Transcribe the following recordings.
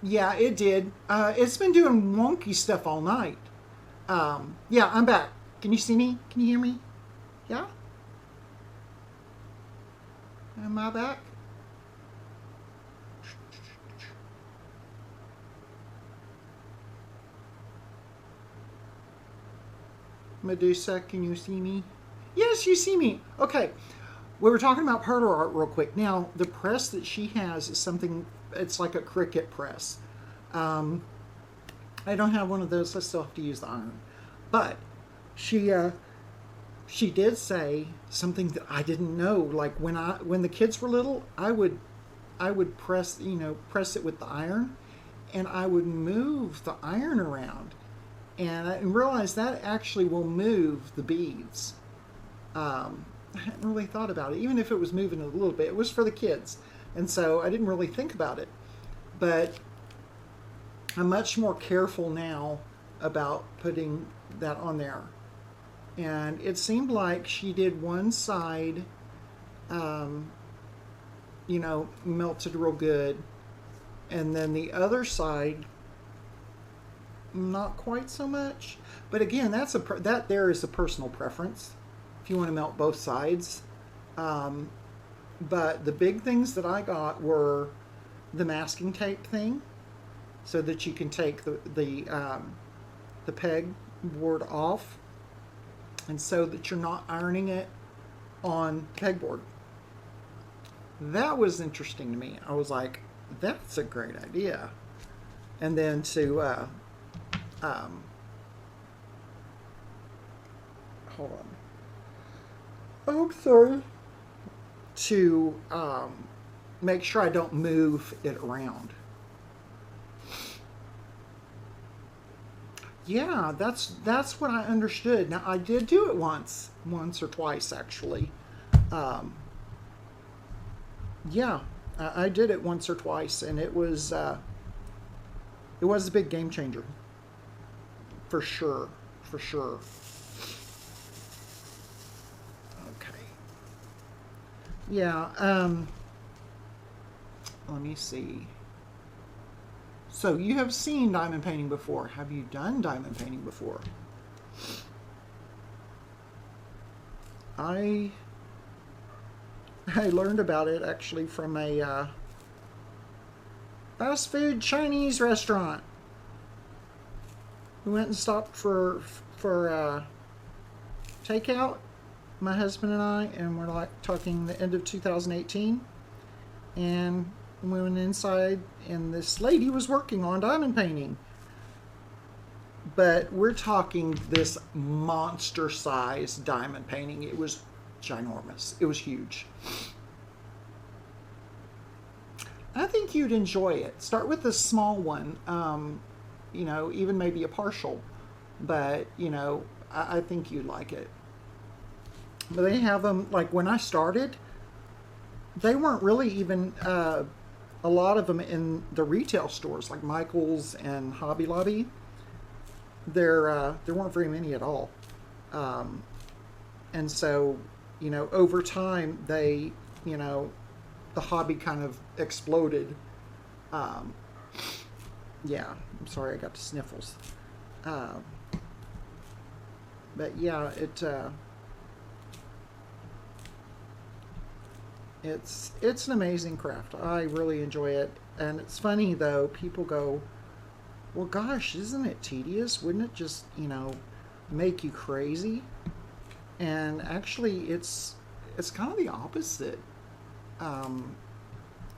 Yeah, it did. It's been doing wonky stuff all night. Yeah, I'm back. Can you see me? Can you hear me? Yeah? Am I back? Medusa, can you see me? Yes, you see me. Okay. We were talking about perler art real quick. Now, the press that she has is something, it's like a Cricut press. Um, I don't have one of those. I still have to use the iron. But she she did say something that I didn't know. Like when the kids were little, I would press press it with the iron, and I would move the iron around, and I realized that actually will move the beads. I hadn't really thought about it, even if it was moving a little bit. It was for the kids, and so I didn't really think about it. But I'm much more careful now about putting that on there. And it seemed like she did one side, um, melted real good, and then the other side not quite so much. But again, that there is a personal preference. If you want to melt both sides, um, but the big things that I got were the masking tape thing, so that you can take the peg board off, and so that you're not ironing it on pegboard. That was interesting to me. I was like, that's a great idea. And then to um, hold on. Oh, I'm sorry. To make sure I don't move it around. Yeah, that's what I understood. Now I did do it once or twice actually. Um, yeah, I did it once or twice, and it was a big game changer for sure, for sure. Okay, yeah. Let me see. So you have seen diamond painting before. Have you done diamond painting before? I I learned about it actually from a fast food Chinese restaurant. We went and stopped for takeout, my husband and I, and we're like talking the end of 2018, and we went inside, and this lady was working on diamond painting. But we're talking this monster size diamond painting. It was ginormous. It was huge. I think you'd enjoy it. Start with a small one, even maybe a partial, but I think you'd like it. But they have them like when I started, they weren't really even a lot of them in the retail stores like Michaels and Hobby Lobby. There weren't very many at all, um, and so over time you know the hobby kind of exploded. Um, yeah, I'm sorry, I got the sniffles. Um, but yeah, it's an amazing craft. I really enjoy it, and it's funny though. People go, "Well, gosh, isn't it tedious? Wouldn't it just make you crazy?" And actually, it's kind of the opposite. Um,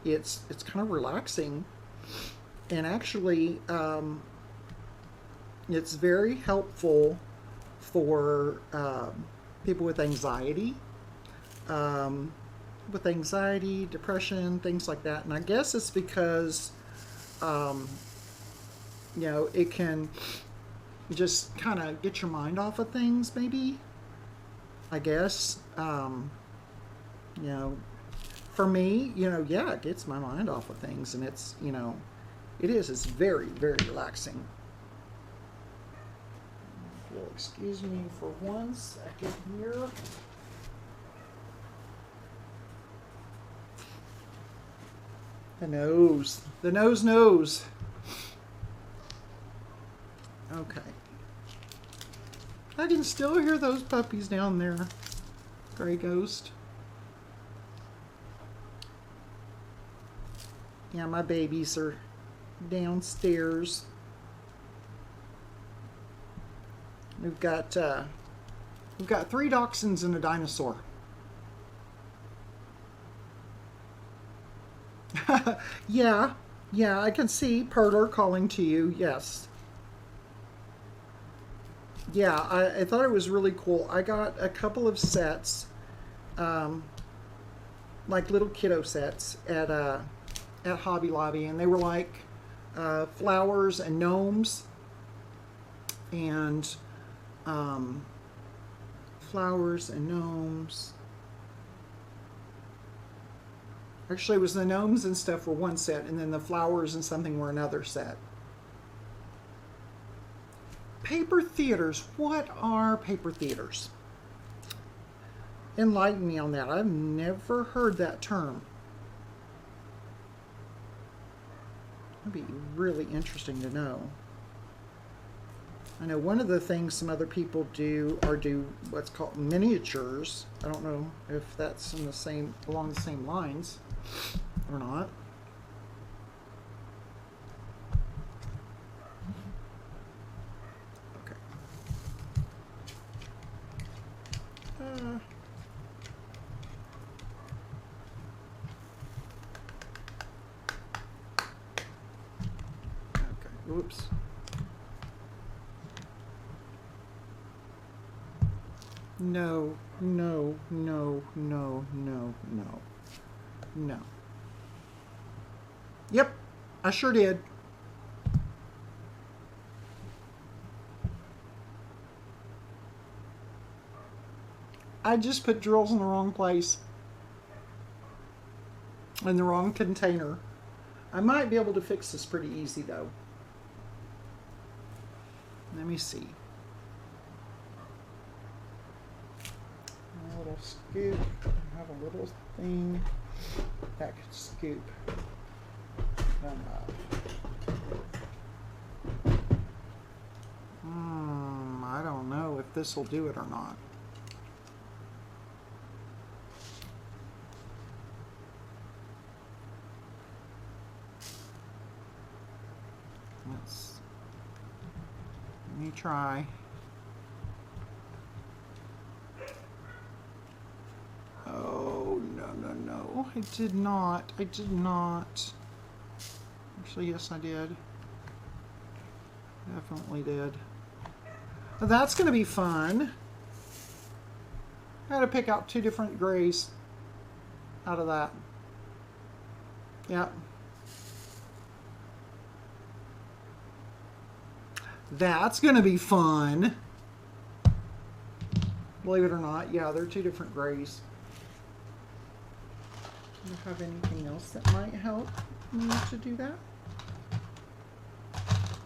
it's kind of relaxing, and actually, it's very helpful for people um, with anxiety, depression, things like that. And I guess it's because um, it can just kind of get your mind off of things, maybe. I guess. You know, for me, yeah, it gets my mind off of things, and it's very, very relaxing. If you'll excuse me for 1 second here. The nose knows. Okay. I can still hear those puppies down there. Gray Ghost. Yeah, my babies are downstairs. We've got 3 dachshunds and a dinosaur. Yeah, I can see Perler calling to you. Yes. Yeah, I thought it was really cool. I got a couple of sets, like little kiddo sets at Hobby Lobby, and they were like flowers and gnomes, and flowers and gnomes. Actually, it was the gnomes and stuff were one set, and then the flowers and something were another set. Paper theaters. What are paper theaters? Enlighten me on that. I've never heard that term. That'd be really interesting to know. I know one of the things some other people do are do what's called miniatures. I don't know if that's in the same along the same lines or not. Okay. Okay. Whoops. No, no, no, no, no, no. No. Yep, I sure did. I just put drills in the wrong place. In the wrong container. I might be able to fix this pretty easy though. Let me see. A little scoop. I have a little thing that could scoop them up. I don't know if this will do it or not. Let me try. Oh, no. I did not. Actually, yes, I did. Definitely did. Well, that's going to be fun. I had to pick out 2 different grays out of that. Yep. That's going to be fun. Believe it or not, yeah, they're 2 different grays. Do you have anything else that might help me to do that?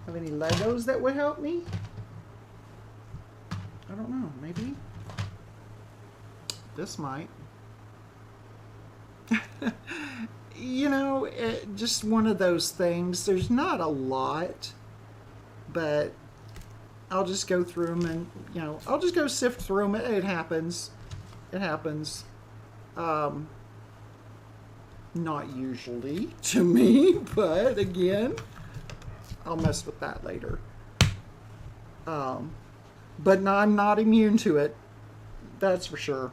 Have any Legos that would help me? I don't know, maybe. This might. You know, just one of those things. There's not a lot, but I'll just go through them and, you know, I'll just go sift through them. It happens. It happens. Not usually to me, but again, I'll mess with that later. But no, I'm not immune to it. That's for sure.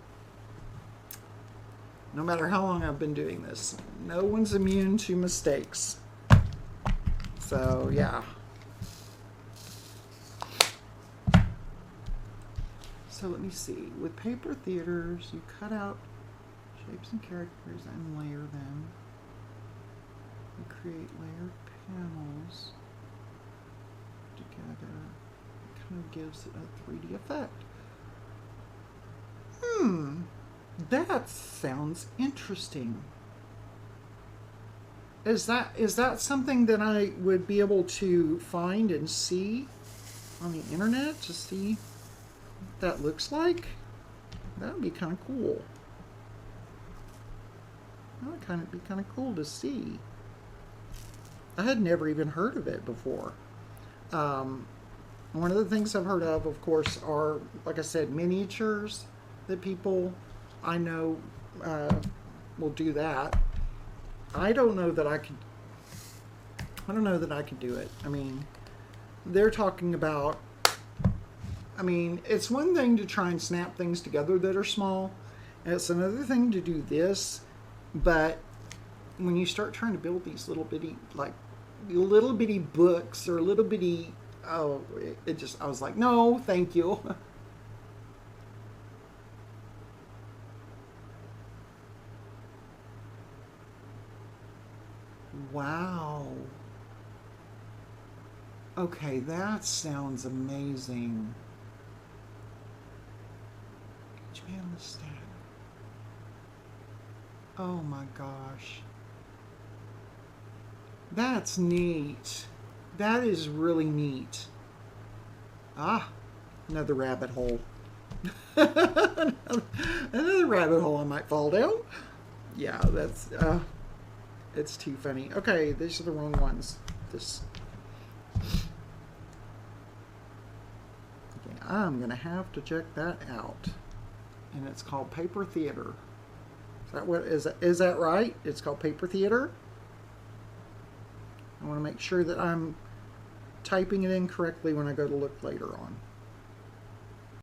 No matter how long I've been doing this, no one's immune to mistakes. So, yeah. So let me see. With paper theaters, you cut out shapes and characters and layer them. You create layered panels together. It kind of gives it a 3D effect. That sounds interesting. Is that something that I would be able to find and see on the internet to see what that looks like? That would be kind of cool. That would be kind of cool to see. I had never even heard of it before. One of the things I've heard of course, are, like I said, miniatures that people I know uh, will do that. I don't know that I could. I don't know that I could do it. I mean, they're talking about. I mean, it's one thing to try and snap things together that are small. And it's another thing to do this, but when you start trying to build these little bitty books or little bitty, oh, it just, I was like, no, thank you. Wow. Okay, that sounds amazing. Japan the stat. Oh my gosh. That's neat. That is really neat. Ah, another rabbit hole. Another rabbit hole I might fall down. Yeah, that's it's too funny. Okay, these are the wrong ones. This. Okay, I'm gonna have to check that out. And it's called Paper Theater. Is that what is that right? It's called Paper Theater. I want to make sure that I'm typing it in correctly when I go to look later on.